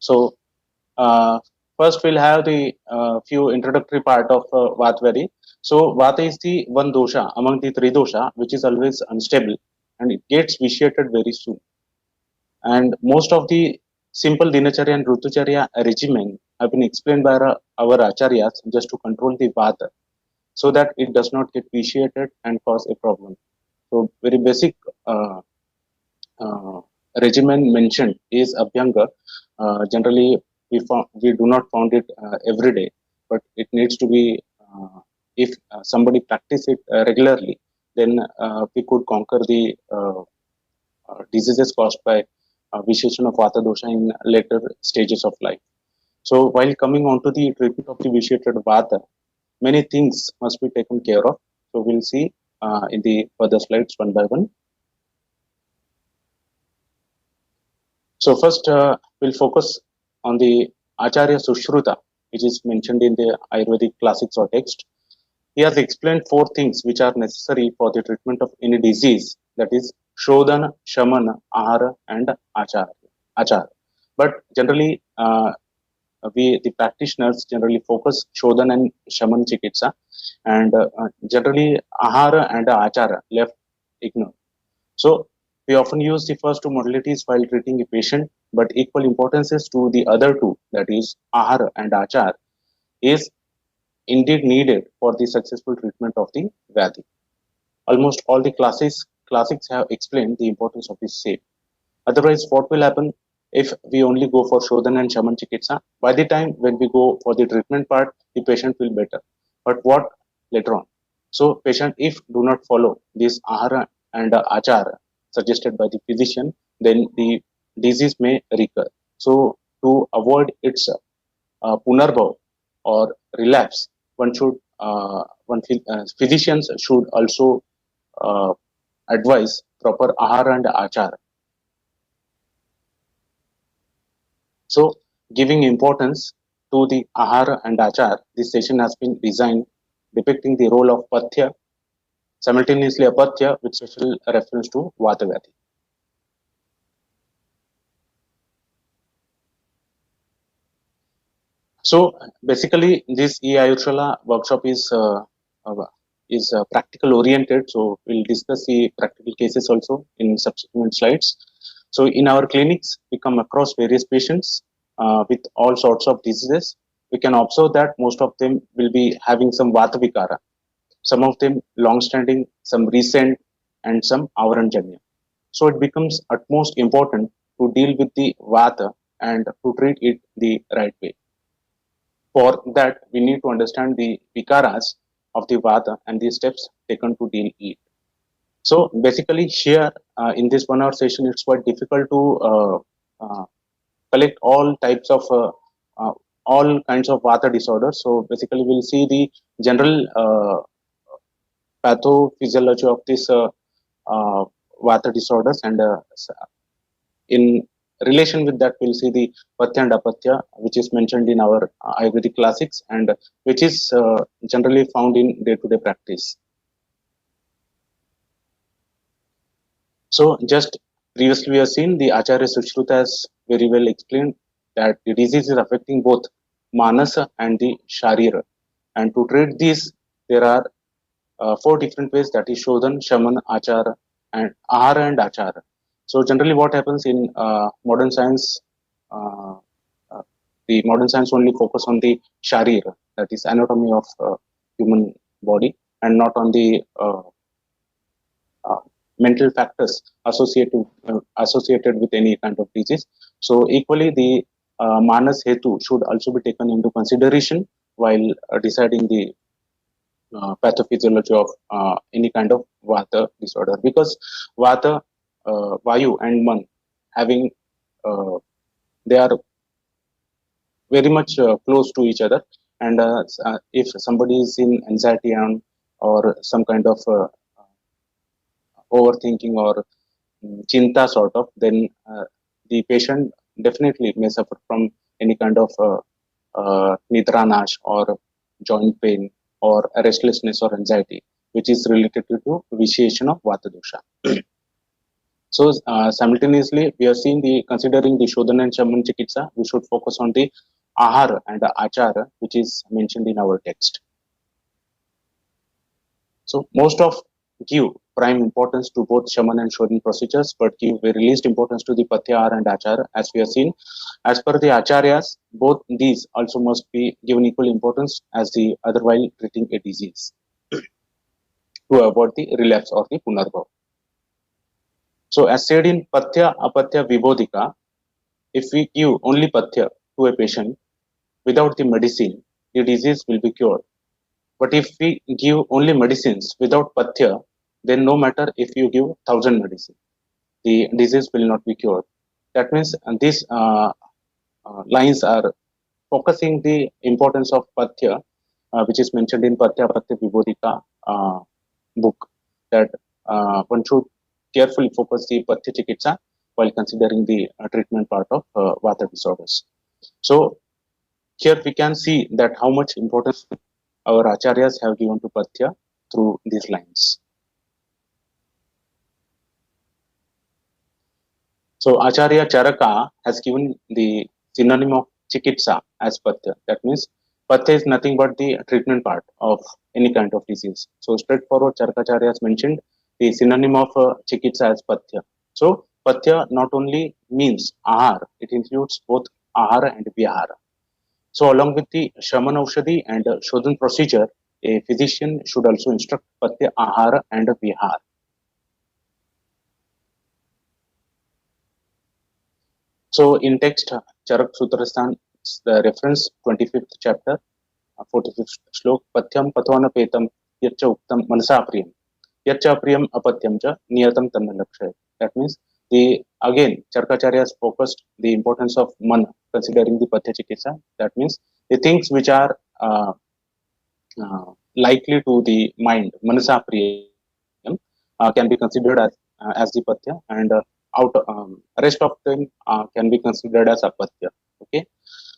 So first we'll have the few introductory part of Vatvari. So Vata is the one dosha among the three dosha which is always unstable and it gets vitiated very soon. And most of the simple dinacharya and rutucharya regimen have been explained by our acharyas just to control the Vata so that it does not get vitiated and cause a problem. So very basic uh, uh, regimen mentioned is Abhyanga. Generally, we do not found it every day, but it needs to be, if somebody practice it regularly, then we could conquer the diseases caused by vitiation of Vata dosha in later stages of life. So while coming on to the treatment of the vitiated Vata, many things must be taken care of. So we'll see in the further slides one by one. So first, we'll focus on the Acharya Sushruta, which is mentioned in the Ayurvedic classics or text. He has explained four things which are necessary for the treatment of any disease, that is Shodhana, Shamana, Ahara, and Achar. But generally, we the practitioners generally focus Shodhana and Shaman Chikitsa, and generally Ahara and Achara left ignored. So we often use the first two modalities while treating a patient, but equal importance is to the other two, that is Ahara and Achar, is indeed needed for the successful treatment of the Vyadhi. Almost all the classics have explained the importance of this same. Otherwise, what will happen if we only go for Shodhan and Shaman Chikitsa? By the time when we go for the treatment part, the patient will better. But what later on? So, patient, if do not follow this Ahara and Achara suggested by the physician, then the disease may recur. So, to avoid its punarbhav or relapse, physicians should also uh, advise proper Ahara and Achara. So, giving importance to the Ahara and Achar, this session has been designed depicting the role of Pathya, simultaneously Apatya with special reference to Vata Vyadhi. So, basically, this e-Ayurveda workshop is practical oriented. So, we'll discuss the practical cases also in subsequent slides. So, in our clinics, we come across various patients with all sorts of diseases. We can observe that most of them will be having some Vata Vikara, some of them long-standing, some recent, and some Avaranjanya. So, it becomes utmost important to deal with the Vata and to treat it the right way. For that, we need to understand the vikaras of the Vata and the steps taken to deal it. So basically, here in this 1 hour session, it's quite difficult to collect uh, all kinds of Vata disorders. So basically, we'll see the general pathophysiology of this Vata disorders, and in relation with that, we'll see the Pathya and Apatya, which is mentioned in our Ayurvedic classics and which is generally found in day-to-day practice. So, just previously we have seen the Acharya Sushruta has very well explained that the disease is affecting both Manasa and the Sharira. And to treat this, there are four different ways, that is Shodhan, Shaman, Achara, and Ahara and Achara. So generally what happens in modern science, uh, uh, the modern science only focus on the Sharira, that is anatomy of human body, and not on the uh, mental factors associated with any kind of disease. So equally, the Manas Hetu should also be taken into consideration while deciding the pathophysiology of any kind of Vata disorder, because Vata, Vayu and Man having they are very much close to each other, and if somebody is in anxiety and or some kind of overthinking or chinta sort of, then the patient definitely may suffer from any kind of nidranash or joint pain or restlessness or anxiety, which is related to vitiation of Vata dosha. So simultaneously, we are seeing the considering the Shodhan and Shaman Chikitsa, we should focus on the Ahar and the Achara, which is mentioned in our text. So most of give prime importance to both Shaman and Shodhan procedures, but give very least importance to the Patyahara and Achara, as we have seen. As per the Acharyas, both these also must be given equal importance as the other while treating a disease to avoid the relapse or the Punarbhav. So as said in Patya Apatya Vibodhika, if we give only Patya to a patient without the medicine, the disease will be cured. But if we give only medicines without Patya, then no matter if you give 1,000 medicine, the disease will not be cured. That means these lines are focusing the importance of Patya, which is mentioned in Patya Apatya Vibodhika book, that one should carefully focus the Patya Chikitsa while considering the treatment part of Vata disorders. So here we can see that how much importance our acharyas have given to Patya through these lines. So Acharya Charaka has given the synonym of Chikitsa as Patya. That means Patya is nothing but the treatment part of any kind of disease. So straightforward Charakacharya has mentioned the synonym of Chikitsa as Patya. So Patya not only means Ahar, it includes both Ahara and Vihara. So along with the Shaman Aushadhi and Shodhan procedure, a physician should also instruct Patya, Ahara and Vihara. So in text, Charak Sutrastan, the reference 25th chapter, 45th slok, Patyam Pathvana Petam, Yacha Uktam Manasa Priyam, Yacha Priyam Apatyam Cha, Niyatam Tanna Lakshay. That means the again Charkacharya has focused the importance of mana, considering the Patya Chikitsa. That means the things which are likely to the mind, Manasa Priyam, can be considered as the Patya, and rest of them can be considered as Apatya. Okay,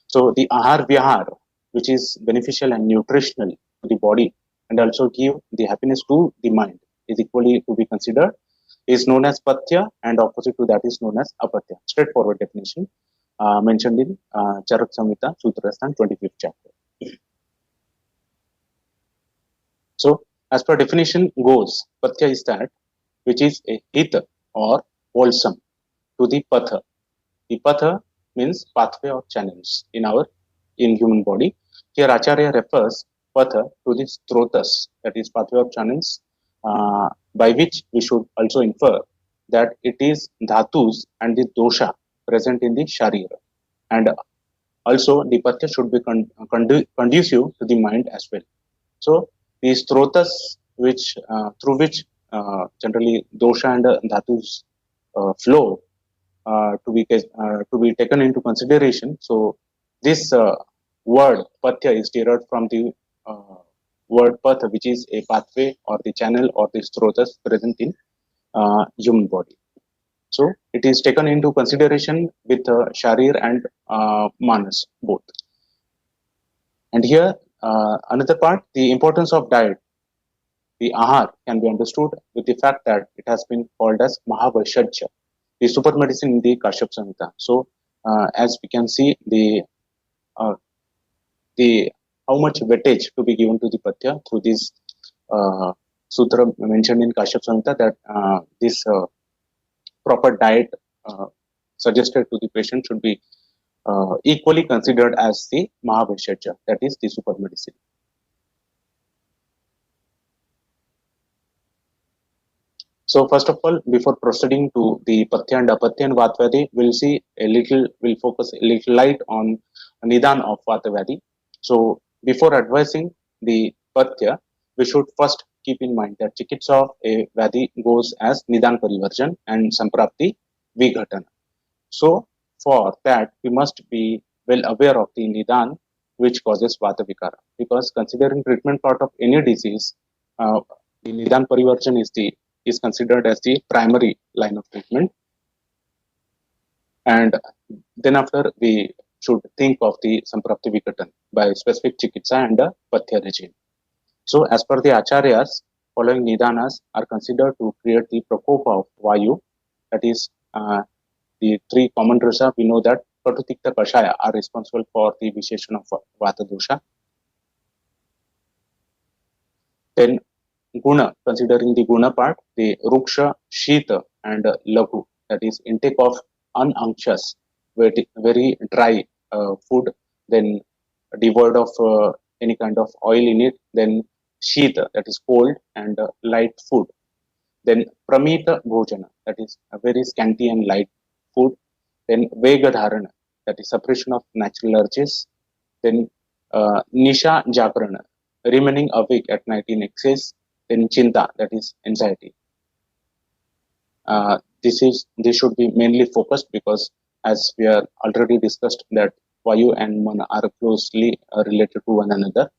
so the Ahar Vihar, which is beneficial and nutritional to the body and also give the happiness to the mind, is equally to be considered, is known as Patya, and opposite to that is known as Apatya. Straightforward definition mentioned in Charak Samhita Sutrastan 25th chapter. So as per definition goes, Patya is that which is a hit or wholesome to the Patha. The Patha means pathway or channels in human body. Here Acharya refers Patha to the Strotas, that is pathway or channels, by which we should also infer that it is dhatus and the dosha present in the sharira. And also the Patya should be conducive to the mind as well. So these strotas which through which generally dosha and dhatus flow to be taken into consideration. So this word patya is derived from the word path, which is a pathway or the channel or the strotas present in human body. So it is taken into consideration with sharir and manas both. And here another part, the importance of diet. The ahar can be understood with the fact that it has been called as Mahavaishajya, the super medicine in the Kashyap Samhita. So, as we can see, uh, the how much weightage to be given to the Patya through this sutra mentioned in Kashyap Samhita, that this proper diet suggested to the patient should be equally considered as the Mahavaishajya, that is the super medicine. So first of all, before proceeding to the Patya and Apatya and Vatvadi, we'll focus a little light on Nidan of Vatvadi. So before advising the Patya, we should first keep in mind that Chikitsa of a Vadi goes as Nidan Parivarjan and Samprapti Vighatana. So for that, we must be well aware of the Nidan which causes Vata Vikara, because considering treatment part of any disease, the Nidan Parivarjan is considered as the primary line of treatment, and then after we should think of the Samprapti Vikatan by specific Chikitsa and the Patya regime. So as per the Acharyas, following Nidanas are considered to create the Prakopa of Vayu, that is the three common dosa. We know that Katu, Tikta, Kashaya are responsible for the Visheshana of Vata dosha. Then Guna, considering the Guna part, the Ruksha, Shita and Laghu, that is intake of ununctuous, very dry food, then devoid of any kind of oil in it, then Shita, that is cold and light food. Then Pramita Bhojana, that is a very scanty and light food. Then Vegadharana, that is suppression of natural urges. Then Nisha Jagrana, remaining awake at night in excess. Then Chinta, that is anxiety. This should be mainly focused because, as we are already discussed, that Vayu and Mana are closely related to one another.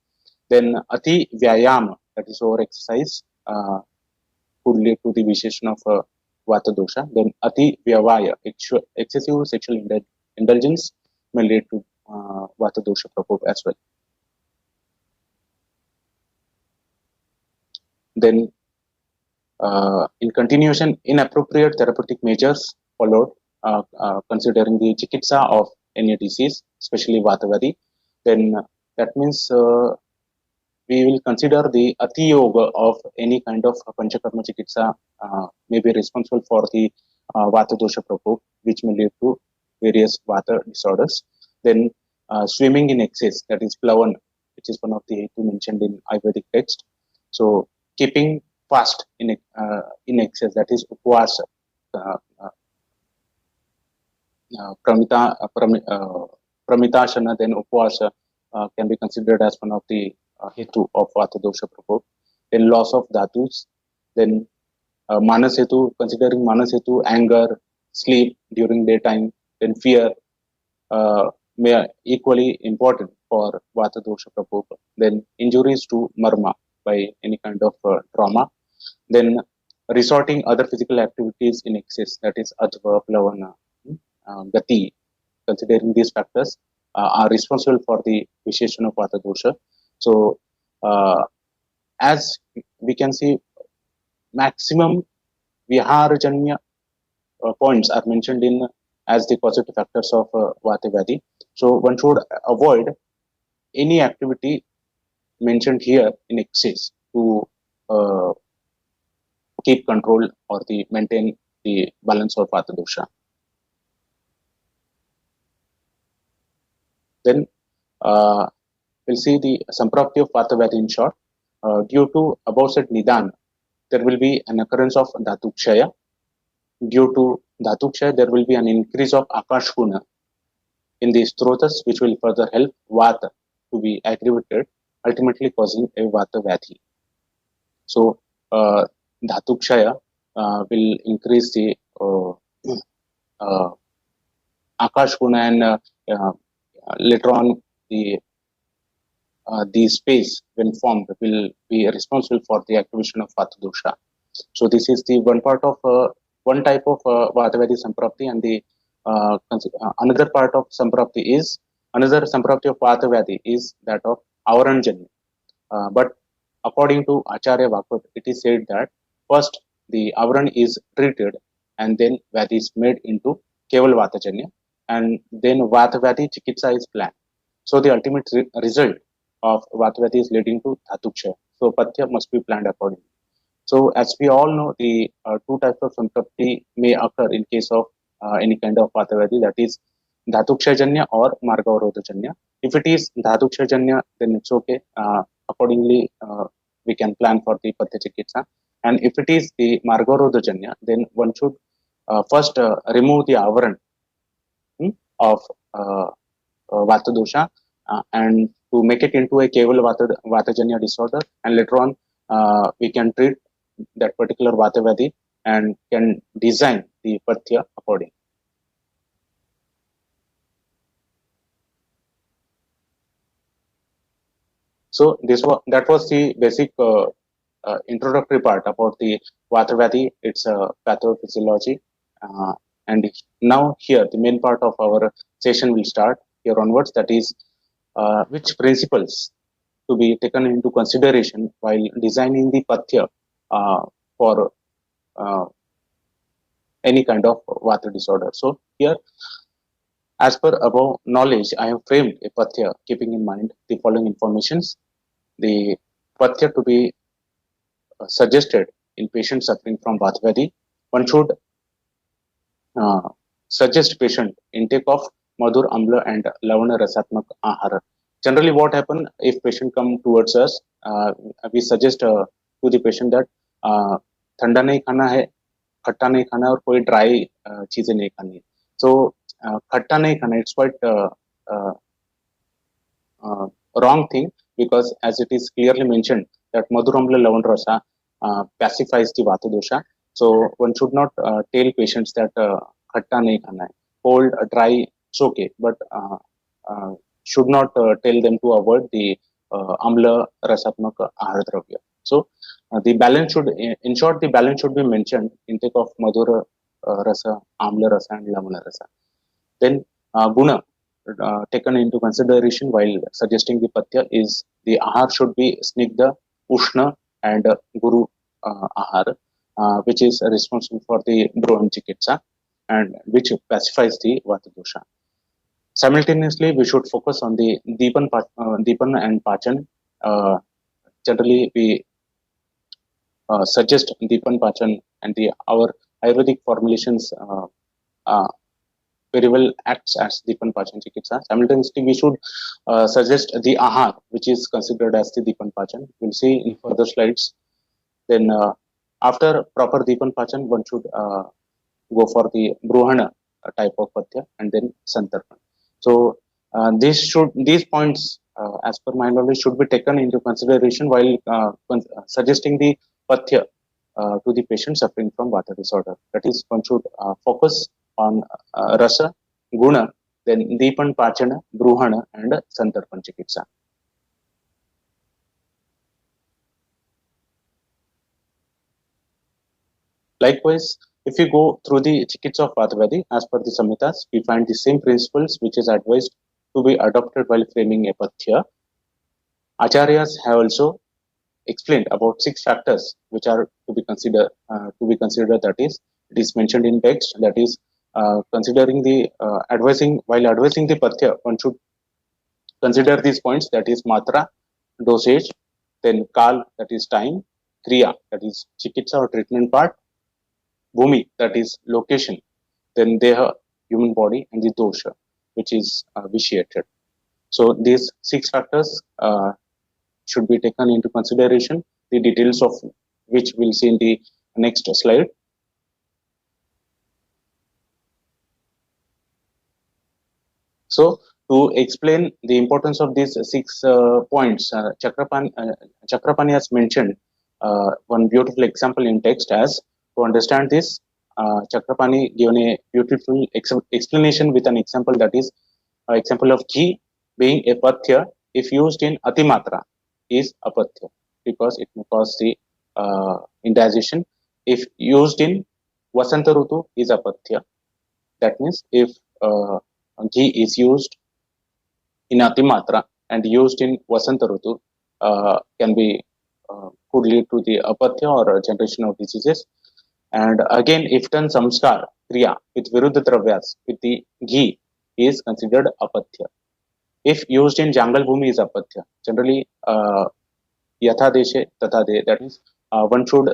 Then Ati Vyayama, that is over exercise, could lead to the visheshana of Vata dosha. Then Ati Vyavaya, excessive sexual indulgence, may lead to Vata dosha prabhu as well. Then in continuation, inappropriate therapeutic measures followed, considering the chikitsa of any disease, especially Vatavadi. Then that means we will consider the Ati Yoga of any kind of Panchakarma chikitsa may be responsible for the Vata dosha prabhu, which may lead to various Vata disorders. Then swimming in excess, that is Plavan, which is one of the two mentioned in Ayurvedic text. So keeping fast in excess, that is upvasa. Pramitashana, then upvasa can be considered as one of the hetu of Vata dosha prabhu. Then loss of dhatus, then manas hetu, considering manas hetu, anger, sleep during daytime, then fear may equally important for Vata dosha prabhu. Then injuries to marma by any kind of trauma. Then resorting other physical activities in excess, that is Atva, Plavana, Gati, considering these factors are responsible for the visheshana of Vata dosha. So as we can see, maximum Viharajanya points are mentioned in as the causative factors of Vata Vyadhi. So one should avoid any activity mentioned here in excess to keep control or the maintain the balance of Vata dosha. Then we'll see the Samprapti of Vata Vyadhi in short. Due to above said Nidan, there will be an occurrence of Dhatukshaya. Due to Dhatukshaya, there will be an increase of Akash Guna in the Strotas, which will further help Vata to be aggravated, ultimately causing a Vata Vyadhi. So Dhatukshaya will increase the Akash Guna and later on the space when formed will be responsible for the activation of Vata dosha. So this is the one part of one type of Vata Vyadhi Samprapti, and the another part of Samprapti is another Samprapti of Vata Vyadhi is that of Avaranjanya. But according to Acharya Vakut, it is said that first the Avaran is treated and then Vyadhi is made into Keval Vatajanya, and then Vata Vyadhi Chikitsa is planned. So the ultimate result of Vata Vyadhi is leading to Dhatukshaya. So Pathya must be planned accordingly. So as we all know, the two types of Samprapti may occur in case of any kind of Vata Vyadhi, that is Dhatukshayajanya or Margavarodhajanya. If it is Dhatukshayajanya, then it's okay. Accordingly, we can plan for the Pathya Chikitsa. And if it is the Margavarodhajanya, then one should first remove the avaran of Vata dosha and to make it into a Keval Vatajanya disorder, and later on we can treat that particular Vata Vyadhi and can design the Pathya accordingly. So that was the basic introductory part about the Vata Vyadhi, its pathophysiology, and now here the main part of our session will start here onwards. That is which principles to be taken into consideration while designing the Pathya for any kind of vata disorder. So here, as per above knowledge, I have framed a pathya keeping in mind the following informations. The pathya to be suggested in patients suffering from Vatvedi, one should uh, suggest patient intake of Madhur Amla and Lavana Rasatmak Ahara. Generally, what happen if patient come towards us, we suggest to the patient that ठंडा नहीं खाना है, खट्टा नहीं खाना है और कोई ड्राई चीजें नहीं खानी है. So खट्टा नहीं खाना, it's quite uh, wrong thing, because as it is clearly mentioned that Madhuramla Lavan Rasa pacifies the Vata dosha. So one should not tell patients that khatta nahi khana hai. Cold, dry, it's okay, but should not tell them to avoid the amla rasatmak ahar dravya. So the balance should, in short, the balance should be mentioned: intake of madhura rasa, amla rasa, and lavana rasa. Then guna taken into consideration while suggesting the pathya is the ahar should be snigdha, ushna, and guru ahar, which is responsible for the broham chikitsa and which pacifies the vata dosha. Simultaneously, we should focus on the Deepan and Pachan. Generally, we suggest Deepan Pachan, and our Ayurvedic formulations very well acts as Deepan Pachan Chikitsa. Simultaneously, we should suggest the Ahar, which is considered as the Deepan Pachan. We'll see in further slides. Then, after proper Deepan Pachan, one should go for the Bruhana type of Pathya and then Santarpan. So, these points, as per my knowledge, should be taken into consideration while suggesting the Pathya to the patient suffering from Vata disorder. That is, one should focus on Rasa, Guna, then Deepan Pachana, Bruhana, and Santarpan Chikitsa. Likewise, if you go through the Chikitsa of Vatvedi, as per the Samhitas, we find the same principles which is advised to be adopted while framing a Pathya. Acharyas have also explained about 6 factors which are to be considered. That is, it is mentioned in text. That is, considering the while advising the Pathya, one should consider these points. That is matra, dosage, then kal, that is time, kriya, that is chikitsa or treatment part, bhumi, that is location, then deha, human body, and the dosha, which is vitiated. So these 6 factors should be taken into consideration, the details of which we'll see in the next slide. So to explain the importance of these 6 points, Chakrapani has mentioned one beautiful example in text. As to understand this, Chakrapani given a beautiful explanation with an example, that is example of ghee being a pathya if used in atimatra is apathya, because it may cause the indigestion. If used in Vasanta Rutu is apathya. That means if ghee is used in atimatra and used in Vasanta Rutu, can be could lead to the apathya or generation of diseases. And again, if done samskar kriya with viruddha dravyas with the ghee is considered apathya. If used in jangal bhumi is apathya. Generally, yatha deshe tatha de, that is, one should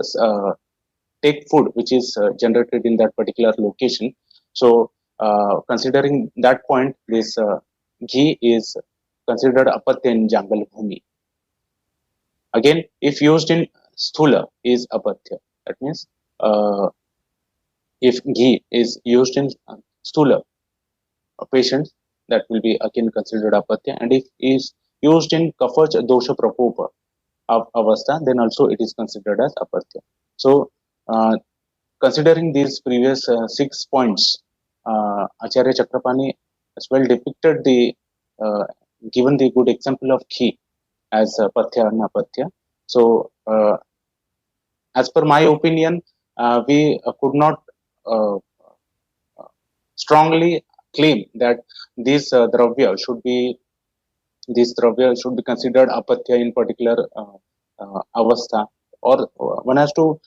take food which is generated in that particular location. So, considering that point, this ghee is considered apathya in jangal bhumi. Again, if used in sthula is apathya. That means if ghee is used in sthula patients, that will be again considered apathya. And if is used in kafach dosha prakopa of avastha, then also it is considered as apathya. So, considering these previous 6 points, Acharya Chakrapani as well depicted the given the good example of ghee as pathya and apathya. So, as per my opinion, we could not strongly claim that this dravya should be considered apathya in particular avastha, or one has to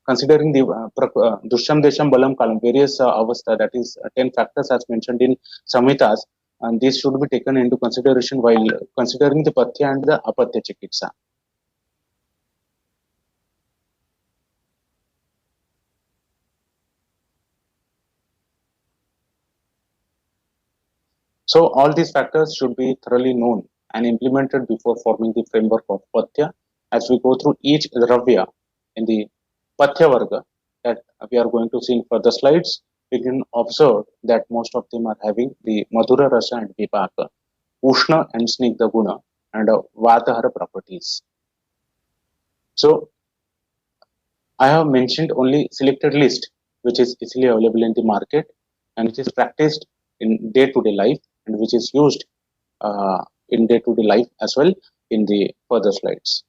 considering the Dushyam Desham Balam Kalam, various avastha, that is 10 factors as mentioned in Samhitas, and these should be taken into consideration while considering the Pathya and the Apatya Chikitsa. So all these factors should be thoroughly known and implemented before forming the framework of Pathya. As we go through each Dravya in the Pathya Varga that we are going to see in further slides, we can observe that most of them are having the Madhura Rasa and Vipaka, Ushna and Snigdha Guna, and Vatahara properties. So I have mentioned only selected list which is easily available in the market and which is practiced in day-to-day life and which is used in day-to-day life as well in the further slides.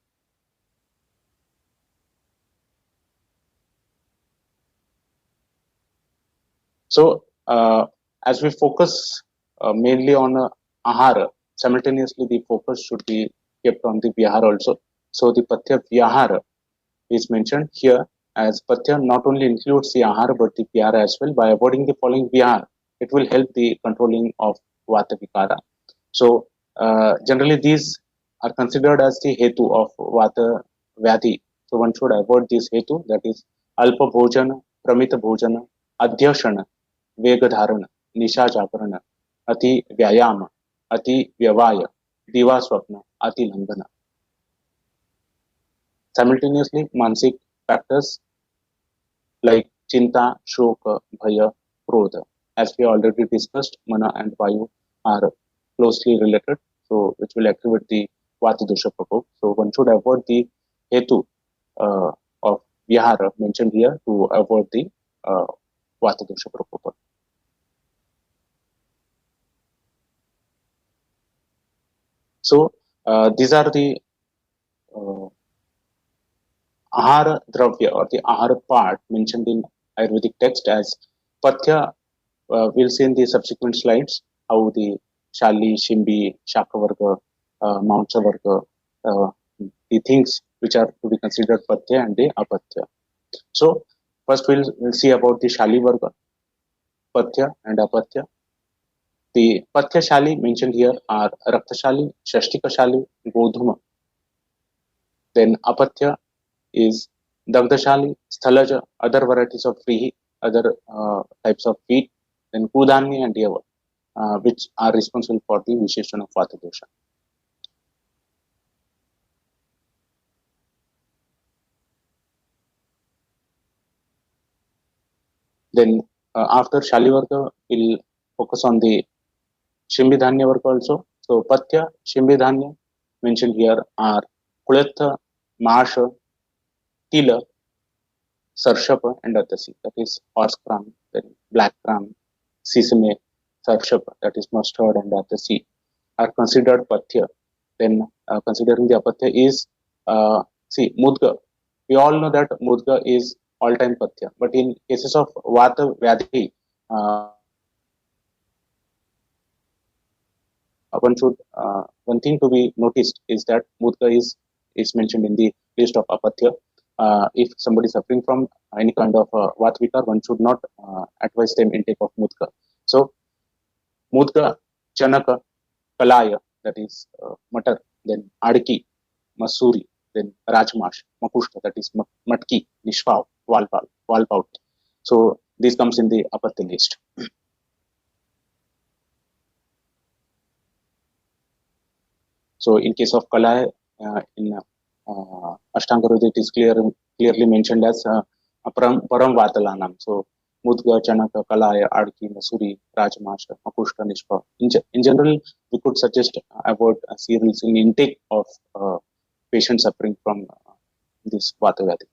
So as we focus mainly on ahara, simultaneously the focus should be kept on the vihara also. So the Pathya Vyahara is mentioned here as Pathya not only includes the ahara but the vihara as well. By avoiding the following vihara, it will help the controlling of Vata Vikara. So generally these are considered as the hetu of Vata Vyadhi. So one should avoid this hetu, that is Alpa Bhojana, Pramita Bhojana, Adhyashana, वेगधारण, निशा जागरण, अति व्यायाम, अति व्यवाय, दिवा स्वप्न, अति लंघन. Simultaneously, mansic factors like chinta, shoka, bhaya, krodha. As we already discussed, mana and vayu are closely related, so which will activate the vata dosha prakop. So one should avoid the hetu of vihara mentioned here to avoid the vata dosha prakopa. So these are the ahara dravya or the ahara part mentioned in Ayurvedic text as Pathya. We'll see in the subsequent slides how the Shali, Shimbi, Shakavarga, Mamsa Varga, the things which are to be considered Pathya and the Apatya. So first we'll see about the Shali Varga, Pathya and Apatya. The Pathya Shali mentioned here are Raktashali, Shashtika Shali, Godhuma. Then Apatya is Dagdashali, Sthalaja, other varieties of free, other types of feed, then Kudani and Yava, which are responsible for the Visheshana of Vata dosha. Then after Shalivarga, we'll focus on the Shimbidhanya Varga also. So Pathya, Shimbidhanya mentioned here are Kuletha, Masha, Tila, Sarshapa and Adasi, that is horse gram, then black gram, sesame, Sarshapa, that is mustard and Adasi, are considered Pathya. Then considering the Apatya is, see, Mudga. We all know that Mudga is all-time Pathya, but in cases of Vata Vyadhi, one thing to be noticed is that Mudga is mentioned in the list of Apatya. If somebody is suffering from any kind of Vata Vikar, one should not advise them intake of Mudga. So Mudga, Chanaka, Kalaya, that is Matar, then Adki, Masuri, then Rajmash, Makushta, that is Matki, Nishpav, Walpaut. So this comes in the Apatya list. So in case of Kalaya, in Ashtanga Hridaya, it is clearly mentioned as Param Vatalanam. So Mudga, Chanaka, Kalaya, Adki, Masuri, Rajmash, Makushta, Nishpa. In general, we could suggest avoid cereals in intake of patients suffering from this Vata Vyadhi.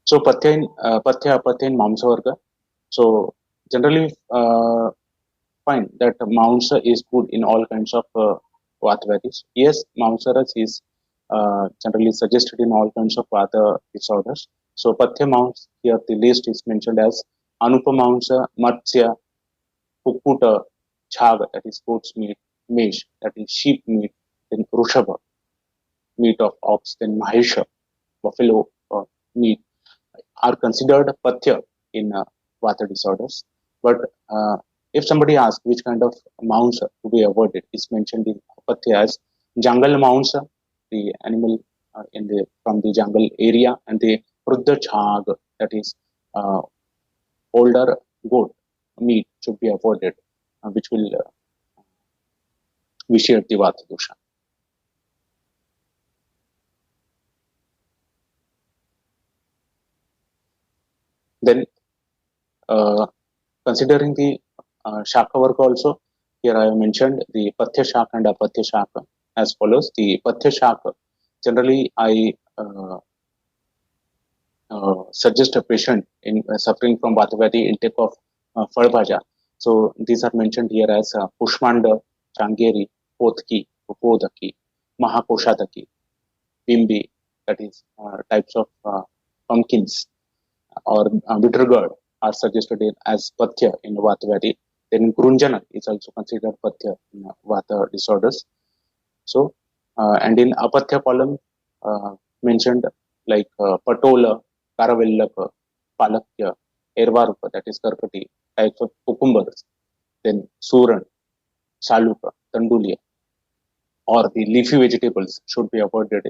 So Pathya, Apatya, and Mamsa Varga. So generally find that Mamsa is good in all kinds of Vata Vyadhis. Yes, Mamsaras is generally suggested in all kinds of Vata disorders. So Pathya Mamsa, here the list is mentioned as Anupa Mamsa, Matsya, Kukkuta, Chhaga, that is goat's meat, maize, that is sheep meat, then Rushabha, meat of ox, then Mahesha, buffalo meat, are considered pathya in vata disorders. But if somebody asks which kind of mounds to be avoided, it's mentioned in pathya as jungle mounds, the animal in the from the jungle area, and the prudha chhag, that is older goat meat should be avoided, which will vitiate the vata dosha. Then, considering the Shaka Varga also, here I have mentioned the Pathya Shaka and Apathya Shaka as follows. The Pathya Shaka, generally I suggest a patient in suffering from Vatavadi intake of Phalbhaja. So these are mentioned here as Pushmanda, Changeri, Pothki, Upodaki, Mahakoshadaki, Bimbi, that is types of pumpkins, or bitter gourd are suggested as pathya in vata vadi. Then grunjana is also considered pathya in vata disorders. So, and in apathya column mentioned like patola, karavellaka, palakya, ervaruka, that is karkati, types of cucumbers. Then suran, saluka, tandulia, or the leafy vegetables should be avoided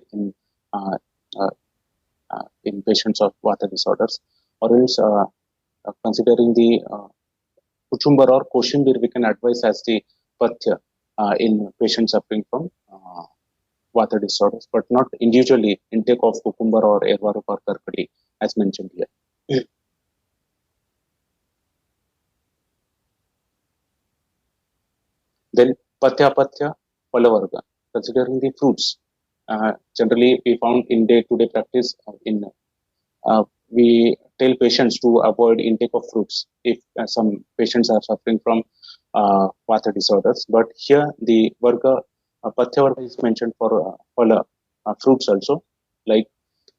uh, uh, in patients of vata disorders, or else considering the cucumber or koshimbir, we can advise as the pathya in patients suffering from vata disorders, but not individually intake of cucumber or airvaruk or karkadi as mentioned here. Then pathya pathya palavarga, considering the fruits. Generally, we found in day-to-day practice we tell patients to avoid intake of fruits if some patients are suffering from vata disorders. But here the varga, pathya varga is mentioned for phala, fruits also, like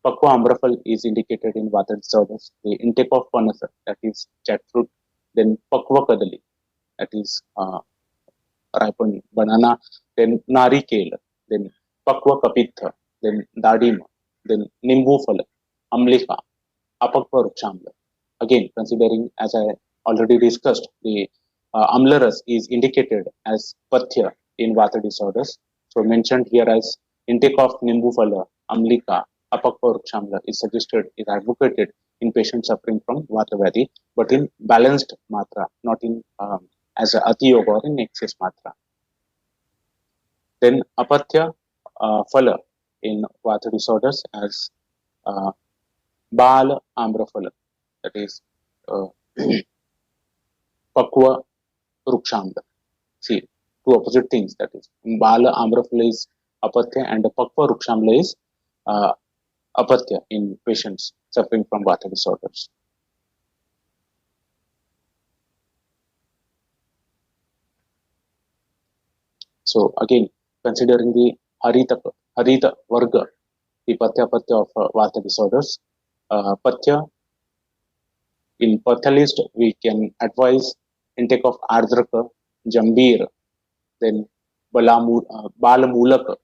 pakwa amrafal is indicated in vata disorders. The intake of panasa, that is jackfruit, then pakwa kadali, that is ripened banana, then narikela, then pakwa kapitha, then dadima, then nimbu phala, amlika, apakwa rukshamla. Again, considering as I already discussed, the amlaras is indicated as pathya in vata disorders. So mentioned here as intake of nimbu phala, amlika, apakwa rukshamla is suggested, is advocated in patients suffering from vata vadi, but in balanced matra, not in as a ati yoga or in excess matra. Then apathya phala in vata disorders as bal amraphala, that is uh, pakwa rukshamla. See, two opposite things, that is bala amraphala is apathya and pakwa rukshamla is uh, apathya in patients suffering from vata disorders. So again, considering the harita varga, the pathya of vata disorders, pathya in pathya list we can advise intake of ardraka, jambir, then balamulaka,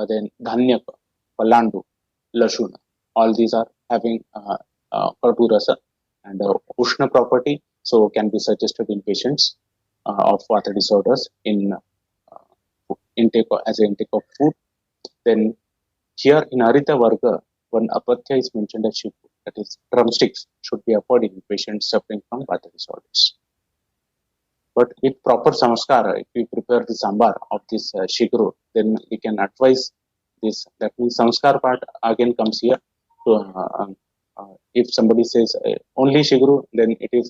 then dhanyaka, palandu, lashuna. All these are having karpurasa and ushna property, so can be suggested in patients of vata disorders in intake as an intake of food. Then here in Harita Varga, one apathya is mentioned as shiku, that is drumsticks should be avoided in patients suffering from vata disorders. But with proper samskara, if we prepare the sambar of this shigru, then we can advise this. That means samskar part again comes here. So, if somebody says only shigru, then it is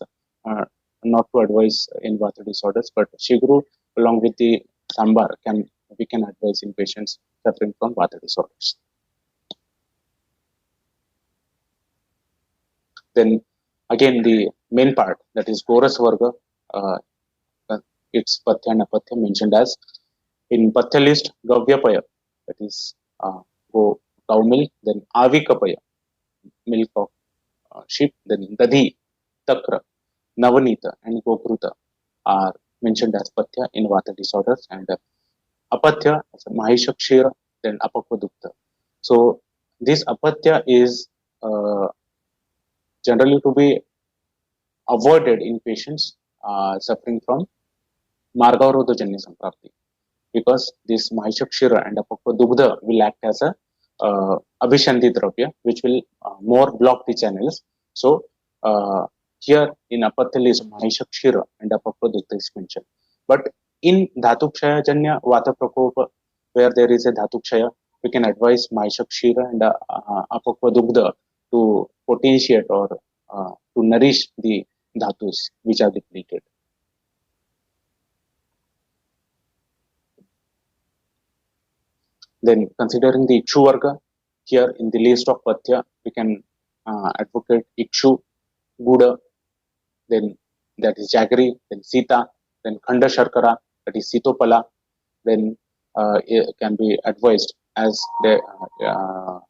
not to advise in vata disorders. But shigru along with the sambar we can advise in patients suffering from vata disorders. Then again the main part, that is Goras Varga, its Pathya and Apathya mentioned as in Pathya list Gavyapaya, that is cow milk, then Avikapaya, milk of sheep, then Dadhi, Takra, Navanita, and Gokruta are mentioned as Pathya in Vata disorders, and apatya, mahisha kshira, then apakva dukta. So this apatya is generally to be avoided in patients suffering from margavarodhajanya samprapti, because this mahisha kshira and apakva dugdha will act as a abhishanti dravya, which will more block the channels. So here in apatya is mahisha kshira and apakva dugdha is mentioned. But in dhatukshaya janya vata prakopa, where there is a dhatukshaya, we can advise mahisha kshira and apakva dugdha to potentiate or to nourish the dhatus which are depleted. Then considering the Ikshu Varga, here in the list of Patya, we can advocate Ikshu, Buddha, then that is Jaggery, then Sita, then Khanda Sharkara, that is Sitopala, then it can be advised as they are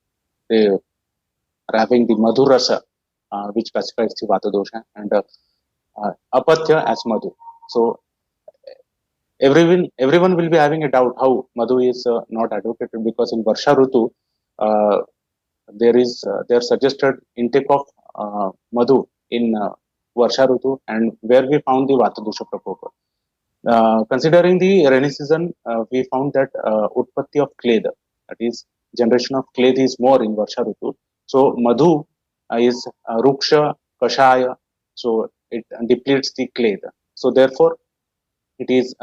having the Madhurasa, which classifies the Vata dosha, and Apatya as Madhu. So everyone will be having a doubt how Madhu is not advocated, because in Varsha Rutu there suggested intake of Madhu in Varsha Rutu, and where we found the Vata dosha prakopa. Considering the rainy season, we found that utpatti of kleda, that is generation of kleda, is more in Varsha Rutu. So Madhu is ruksha kashaya, so it depletes the kleda. So therefore it is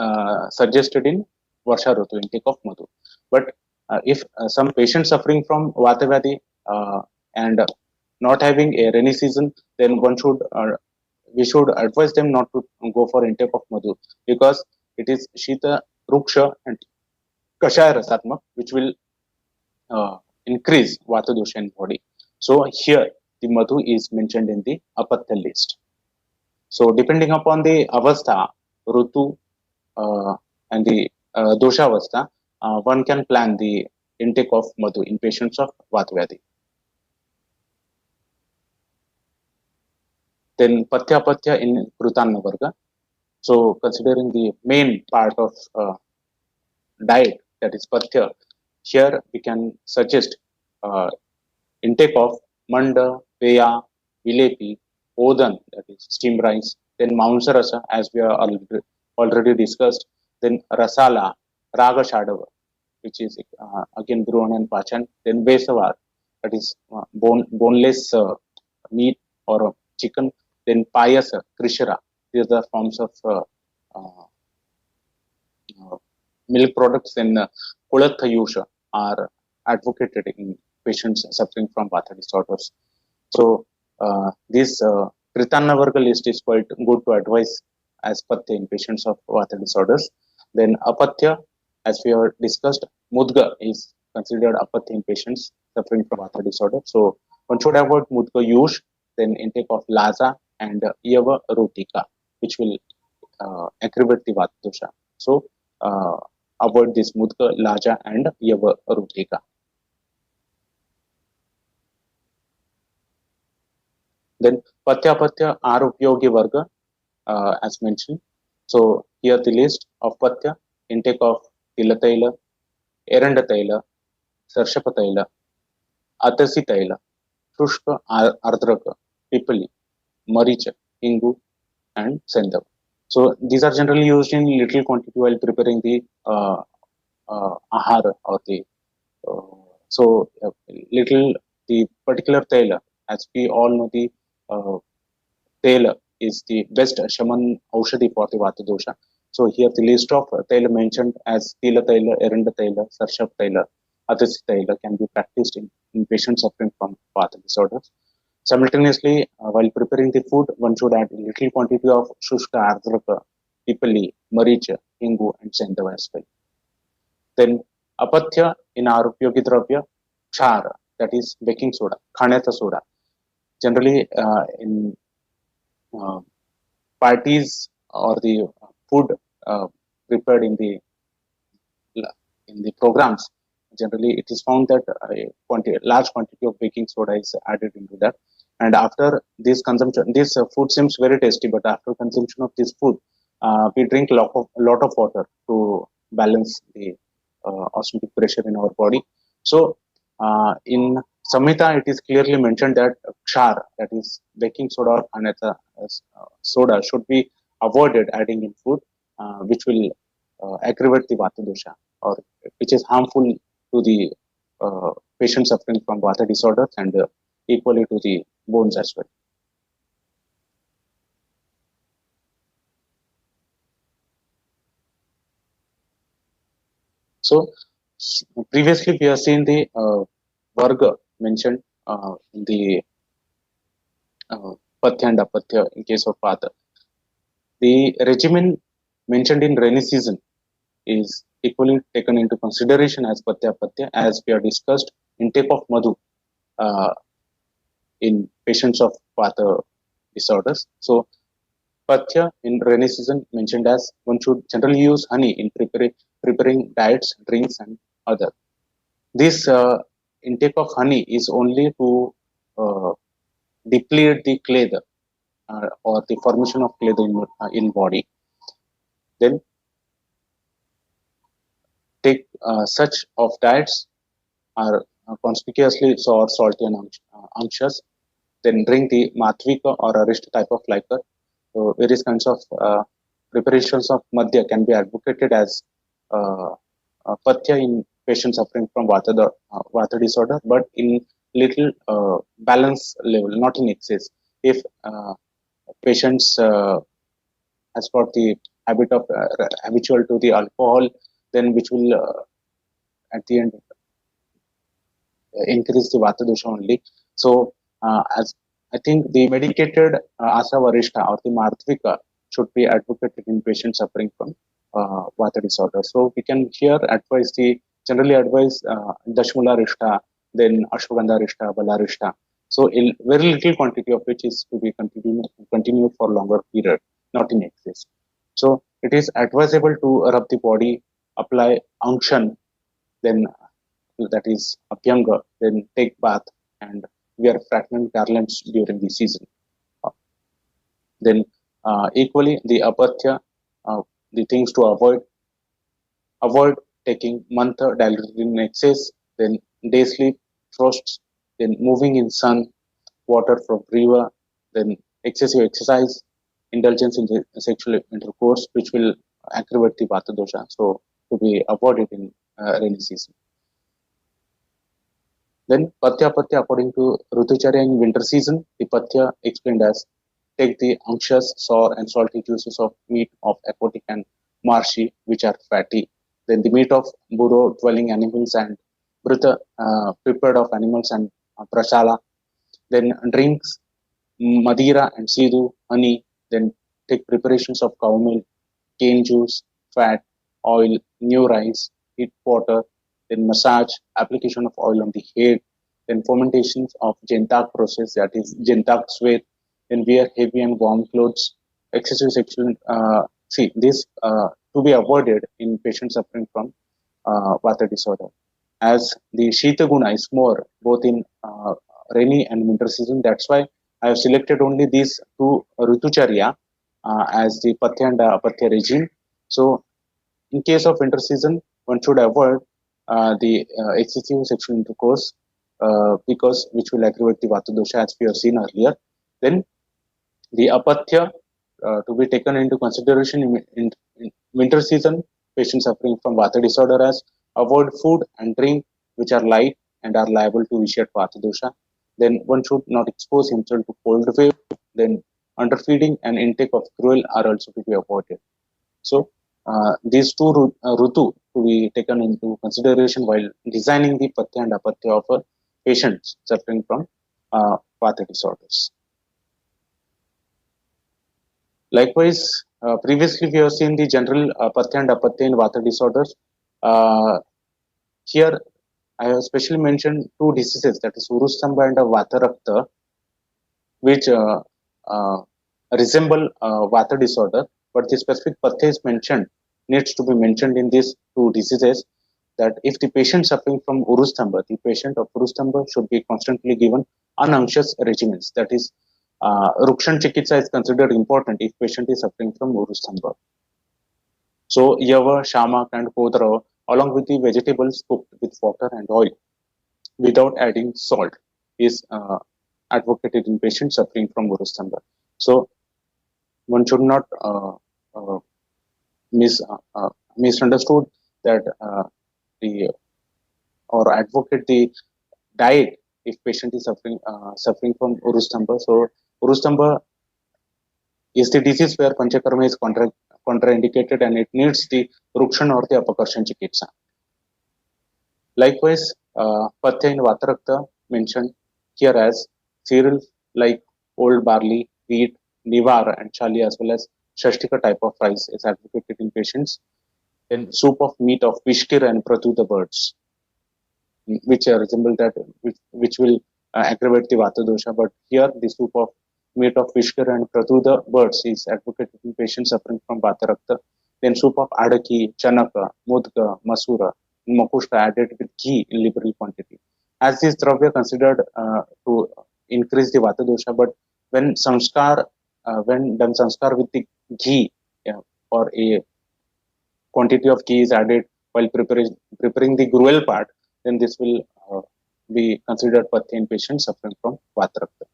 suggested in Varsha Rutu intake of Madhu. But if some patient suffering from Vata Vyadhi and not having a rainy season, then we should advise them not to go for intake of Madhu, because it is Shita, Ruksha and Kashaya Rasatmak, which will increase Vata dosha in body. So here the Madhu is mentioned in the Apatya list. So depending upon the Avastha, Rutu and the Dosha Avastha, one can plan the intake of Madhu in patients of Vata Vyadhi. Then Patya Patya in Krutanna Varga. So considering the main part of diet, that is Patya, here we can suggest intake of Manda, Peya, Vilepi, Odan, that is steamed rice, then Maunsarasa, as we are already discussed, then Rasala, Raga Shadava, which is again Bruhan and Pachan, then Vesavar, that is boneless meat or chicken, then Payasa, Krishara, these are forms of milk products, then Kulathayusha are advocated in patients suffering from Vata disorders. So this Kritanna Varga list is quite good to advise as Patya in patients of Vata disorders. Then Apatya, as we have discussed, Mudga is considered Apatya in patients suffering from Vata disorder. So one should avoid Mudga use, then intake of Laza and Yava Rutika, which will aggravate the Vata dosha. So avoid this Mudga, Laja and Yava Rutika. Then Patya Patya Arupyogi Varga, as mentioned. So here the list of Patya, intake of Tilataila, Eranda Taila, Sarshapa Taila, Atasi Taila, Shushka Ardraka, Pipali, Maricha, Ingu and Sendava. So these are generally used in little quantity while preparing the ahara or the little the particular Taila, as we all know, the Taila is the best shaman aushadhi for the Vata dosha. So here the list of Taila mentioned as Tila Taila, Eranda Taila, Sarshap Taila, Atasi Taila can be practiced in patients suffering from Vata disorders. Simultaneously, while preparing the food, one should add a little quantity of Shushka Ardraka, Pipali, Maricha, Ingu and Sendava as well. Then Apatya in Arupyogi Dravya, Kshara, that is baking soda, Khaneta soda. Generally in parties or the food prepared in the programs, generally it is found that a large quantity of baking soda is added into that. And after this consumption, this food seems very tasty, but after consumption of this food, we drink a lot of water to balance the osmotic pressure in our body. So in Samhita, it is clearly mentioned that Kshar, that is baking soda or another soda, should be avoided adding in food, which will aggravate the Vata dosha, or which is harmful to the patient suffering from Vata disorders and equally to the bones as well. So previously we have seen the Varga mentioned in the Pathya and Apathya in case of Vata. The regimen mentioned in rainy season is equally taken into consideration as Pathya Pathya, as we have discussed. Intake of Madhu in patients of Vata disorders. So Pathya in rainy season mentioned as one should generally use honey in preparing diets, drinks, and other. This intake of honey is only to uh, deplete the clay or the formation of clay in body. Then take such of diets are conspicuously sour, salty, and unctuous. Then drink the Matvika or Arishta type of liquor. So various kinds of preparations of Madhya can be advocated as Pathya in patients suffering from Vata disorder, but in little balance level, not in excess. If patients has got the habit of habitual to the alcohol, then which will at the end increase the Vata dosha only. So, as I think the medicated Asa Varishta or the Martvika should be advocated in patients suffering from Vata disorder. So, we can here generally advise Dashmula Rishta, then Ashwagandha Rishta, Bala Rishta. So, very little quantity of which is to be continued for longer period, not in excess. So, it is advisable to rub the body, apply unction, then that is Abhyanga, then take bath and wear fragrant garlands during the season. Then equally the Apathya, the things to avoid taking mantha diluted in excess, then day sleep, frosts, then moving in sun, water from river, then excessive exercise, indulgence in the sexual intercourse, which will aggravate the Vata dosha. So to be avoided in rainy season. Then Pathya Pathya according to Rutucharya in winter season, the Pathya explained as take the unctuous, sour and salty juices of meat of aquatic and marshy, which are fatty. Then the meat of burrow dwelling animals and brutha prepared of animals and prasala. Then drinks Madira and Sidhu, honey. Then take preparations of cow milk, cane juice, fat, oil, new rice, heat water, then massage, application of oil on the head, then fermentations of Jentak process, that is Jentak sweat, then wear heavy and warm clothes, excessive sexual, see, this to be avoided in patients suffering from Vata disorder. As the Shita Guna is more both in rainy and winter season, that's why I have selected only these two Ritucharya as the Pathya and Apathya regime. So, in case of winter season, one should avoid the excessive sexual intercourse because which will aggravate the Vata dosha as we have seen earlier. Then the Apathya to be taken into consideration in winter season, patients suffering from Vata disorder as avoid food and drink which are light and are liable to vitiate Vata dosha. Then one should not expose himself to cold wave. Then underfeeding and intake of gruel are also to be avoided. So these two rutu to be taken into consideration while designing the Pathya and Apathya of patients suffering from Vata disorders. Likewise, previously we have seen the general Pathya and Apathya in Vata disorders. Here, I have specially mentioned two diseases, that is Urustamba and Vata Rakta, which resemble Vata disorder, but the specific Pathya is mentioned, needs to be mentioned in these two diseases, that if the patient suffering from Urustamba, the patient of Urustamba should be constantly given ununctuous regimens, that is Rukshan Chikitsa is considered important if patient is suffering from Urustamba. So Yava, Shamak and Kodra along with the vegetables cooked with water and oil without adding salt is advocated in patients suffering from Urustamba. So one should not uh, misunderstood that the or advocate the diet if patient is suffering from Urustamba. So Urustamba is the disease where Panchakarma is contraindicated and it needs the Rukshan or the Apakarshan Chikitsa. Likewise, Patya in Vatarakta mentioned here as cereals like old barley, wheat, nivar and chali as well as Shashtika type of rice is advocated in patients. Then soup of meat of Vishkir and Pratuda birds, which resemble that, which will aggravate the Vata dosha. But here, the soup of meat of Vishkar and Pratuda birds is advocated in patients suffering from Vata Rakta. Then soup of Adaki, Chanaka, Mudga, Masura, Makushta added with ghee in liberal quantity. As this dravya considered to increase the Vata dosha, but when when done sanskar with the ghee, or a quantity of ghee is added while preparing the gruel part, then this will be considered pathy in patients suffering from Vata Rakta.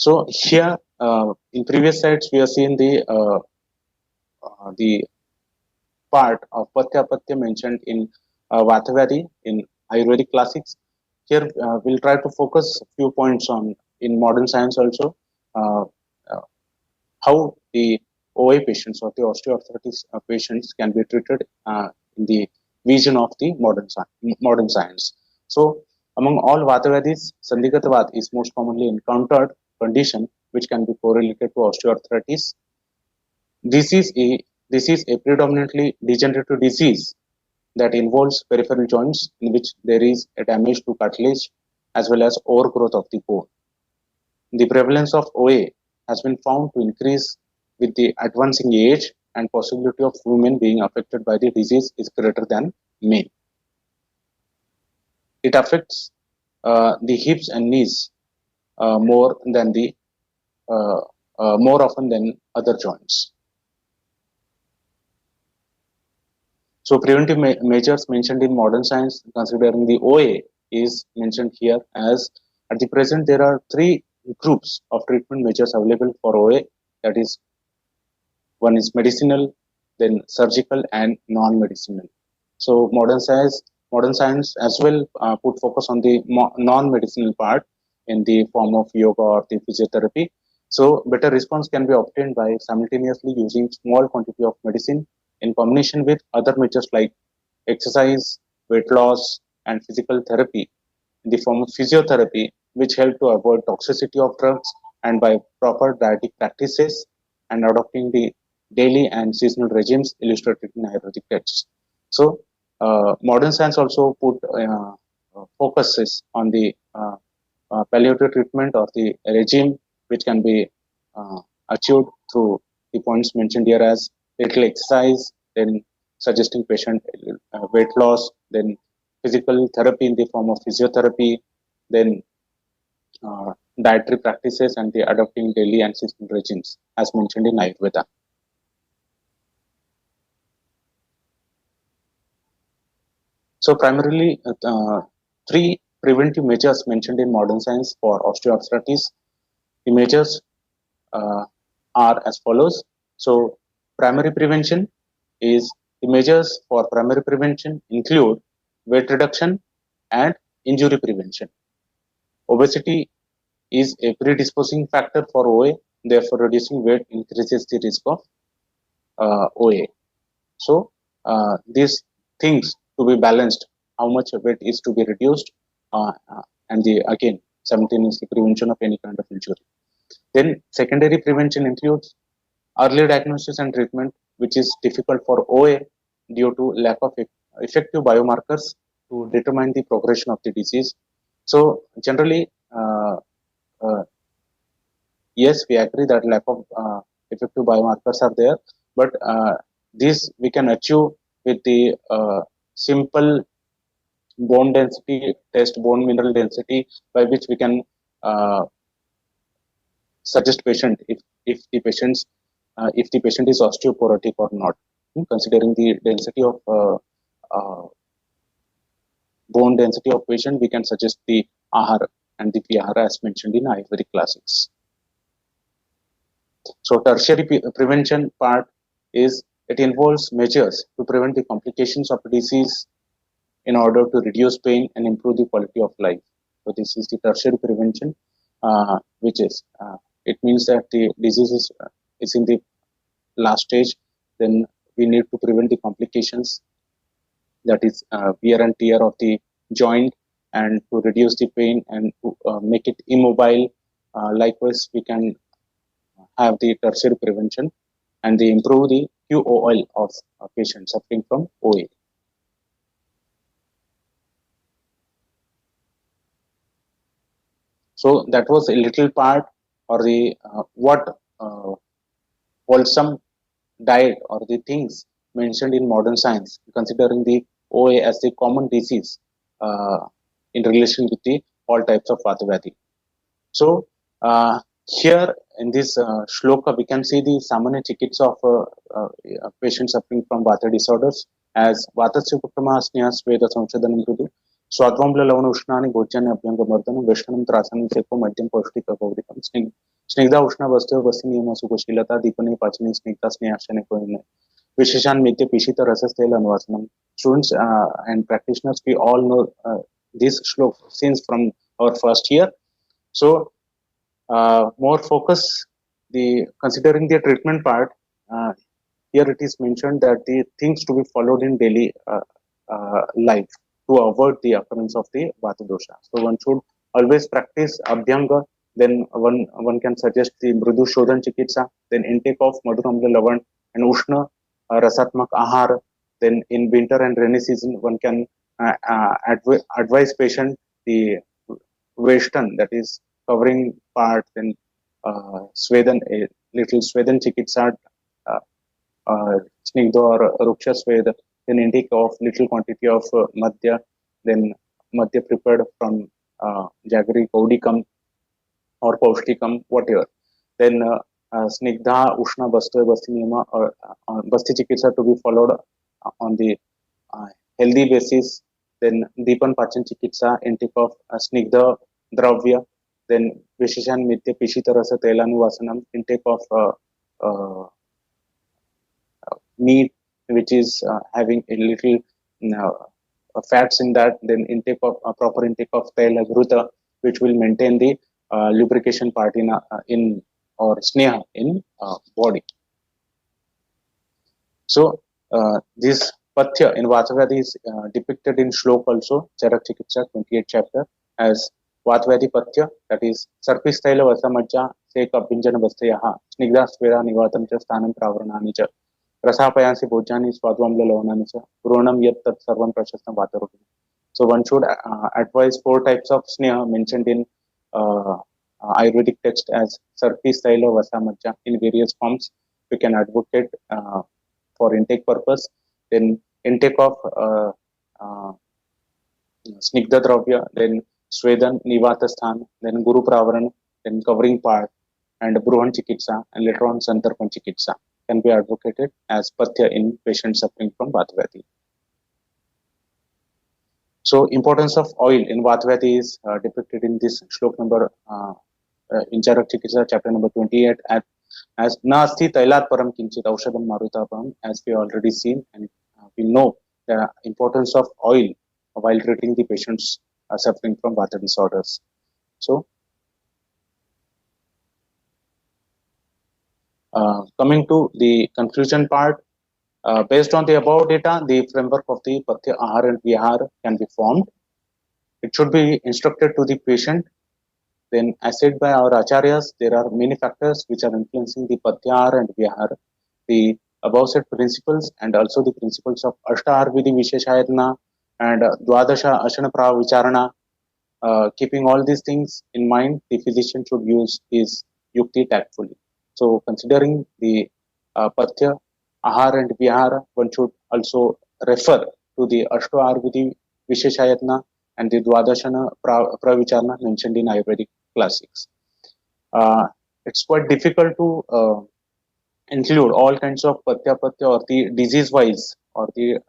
So here, in previous slides, we have seen the part of Patya Patya mentioned in Vatavyadi in Ayurvedic classics. Here, we'll try to focus a few points on in modern science also, uh, uh, how the OA patients or the osteoarthritis patients can be treated in the vision of the modern science. So, among all Vatavadis, Sandhigata Vat is most commonly encountered condition which can be correlated to osteoarthritis. This is a this is a predominantly degenerative disease that involves peripheral joints in which there is a damage to cartilage as well as overgrowth of the bone. The prevalence of OA has been found to increase with the advancing age, and possibility of women being affected by the disease is greater than men. It affects the hips and knees more than the uh, more often than other joints. So preventive measures mentioned in modern science considering the OA is mentioned here as at the present there are three groups of treatment measures available for OA, that is one is medicinal, then surgical and non-medicinal. So modern science as well put focus on the non-medicinal part in the form of yoga or the physiotherapy. So better response can be obtained by simultaneously using small quantity of medicine in combination with other measures like exercise, weight loss, and physical therapy in the form of physiotherapy, which help to avoid toxicity of drugs, and by proper dietic practices and adopting the daily and seasonal regimes illustrated in Ayurvedic texts. So, modern science also put focuses on the palliative treatment or the regime, which can be achieved through the points mentioned here as little exercise, then suggesting patient weight loss, then physical therapy in the form of physiotherapy, then dietary practices and the adopting daily and seasonal regimes as mentioned in Ayurveda. So primarily, three preventive measures mentioned in modern science for osteoarthritis. The measures are as follows. So primary prevention is the measures for primary prevention include weight reduction and injury prevention. Obesity is a predisposing factor for OA, therefore reducing weight increases the risk of OA. So these things to be balanced, how much weight is to be reduced, and the again simultaneously prevention of any kind of injury. Then secondary prevention includes early diagnosis and treatment, which is difficult for OA due to lack of effective biomarkers to determine the progression of the disease. So generally, uh, yes, we agree that lack of effective biomarkers are there, but this we can achieve with the simple bone density test, bone mineral density, by which we can uh, suggest patient if the patients if the patient is osteoporotic or not. Considering the density of bone density of patient, we can suggest the Ahara and the Vihara as mentioned in Ayurvedic classics. So tertiary prevention part is it involves measures to prevent the complications of disease in order to reduce pain and improve the quality of life. So this is the tertiary prevention, which is it means that the disease is in the last stage. Then we need to prevent the complications, that is wear and tear of the joint, and to reduce the pain and to make it immobile. Likewise, we can have the tertiary prevention and they improve the QOL of patients suffering from OA. So that was a little part or the what wholesome diet or the things mentioned in modern science, considering the OA as the common disease in relation with the all types of Vata Vyadhi. So here in this shloka, we can see the samanya chikitsa of patients suffering from Vata disorders as Vatasya Kuttama Sneha Sveda Samshadanam Mrudu Swadvamla Lavana Ushnani Bhojanya Abhyanga Mardhanam Veshtanam Trasanam Seko Madhyam Paustika Gaurikam Snigdha Ushna Vastu Vasti Niyama Sukoshilata Dipani Pachani Snigdha Snehashane Koine Visheshan Mitya Pishita Rasastel Anvasanam. Students and practitioners, we all know this shlok since from our first year. So more focus the considering the treatment part. Here it is mentioned that the things to be followed in daily life to avoid the occurrence of the Vata dosha. So one should always practice Abhyanga. Then one can suggest the Mridu Shodhan Chikitsa. Then intake of Madhur Amla Lavan and Ushna Rasatmak Ahar. Then in winter and rainy season, one can advise patient the Western, that is covering part, then Swedan, a little Swedan Chikitsa, Snigdha or Ruksha Sweda, then intake of little quantity of Madhya, then Madhya prepared from Jaggery, Kaudikam or Paustikam, whatever. Then Snigdha, Ushna, Basti Niyama or Basti Chikitsa to be followed on the healthy basis. Then Deepan Pachan Chikitsa, intake of Snigdha Dravya, then Visheshan Mitya Pishita Rasa Telanu Vasanam, intake of meat which is having a little fats in that, then intake of proper intake of Tela Gruta, which will maintain the lubrication part in or sneha in body. So this Pathya in Vata Vyadhi is depicted in Shlok also, Charak Chikitsa 28th chapter, as Vata Vyadhi Pathya, that is Sarpistaila Vasamajja Seka Pinjana Vastayaha Snigdha Svera Nivatam Cha Sthanam Pravarnani Cha Rasapayansi Bhojani Swadvamla Lavanani Cha Puranam Yat Tat Sarvam Prashastam Vataruti. So one should advise 4 types of sneha mentioned in Ayurvedic text as Sarpistaila Vasamajja in various forms. We can advocate for intake purpose. Then intake of Snigdha Dravya, then Swedan Nivatasthan, then Guru Pravaran, then covering part, and Bruhan Chikitsa, and later on Santarpan Chikitsa can be advocated as Pathya in patients suffering from Vata Vyadhi. So importance of oil in Vata Vyadhi is depicted in this shlok number in Charak Chikitsa chapter number 28 as Nasti Tailat Param Kinchit Aushadam Marutapam, as we already seen, and we know the importance of oil while treating the patients suffering from Vata disorders. So coming to the conclusion part, based on the above data, the framework of the Pathya Ahar and Vihar can be formed. It should be instructed to the patient. Then, as said by our acharyas, there are many factors which are influencing the Pathya and Vihar. The above said principles and also the principles of Ashta Arvidhi Visheshayatna and Dwadasha Ashana Prava Vicharana. Keeping all these things in mind, the physician should use his yukti tactfully. So, considering the Pathya, Ahar and Vihara, one should also refer to the Ashta Arvidhi Visheshayatna and the Dwadashana Pravicharana mentioned in Ayurvedic classics. It's quite difficult to include all kinds of Patya or the disease wise or the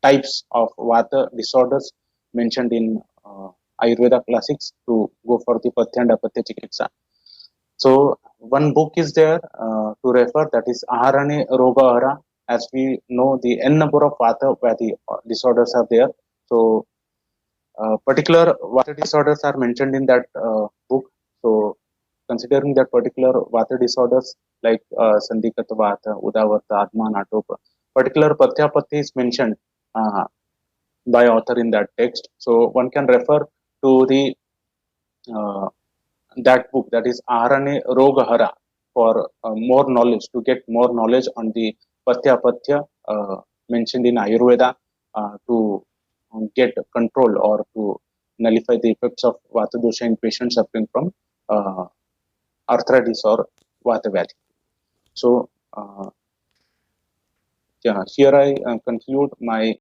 types of Vata disorders mentioned in Ayurveda classics to go for the Patya and Apatya Chikitsa. So one book is there to refer, that is Aharane Roga Ahara. As we know, the n number of Vata Vyadhi disorders are there. So particular Vata disorders are mentioned in that book. So considering that particular Vata disorders like Sandikata Vata, Udavarta, Atma, Natopa, particular Patyapati is mentioned by author in that text. So one can refer to the uh, that book, that is Arane Rogahara, for more knowledge, to get more knowledge on the Patyapatya mentioned in Ayurveda to get control or to nullify the effects of Vata dosha in patients suffering from uh, arthritis or Vata Vyadhi. So, yeah, here I conclude my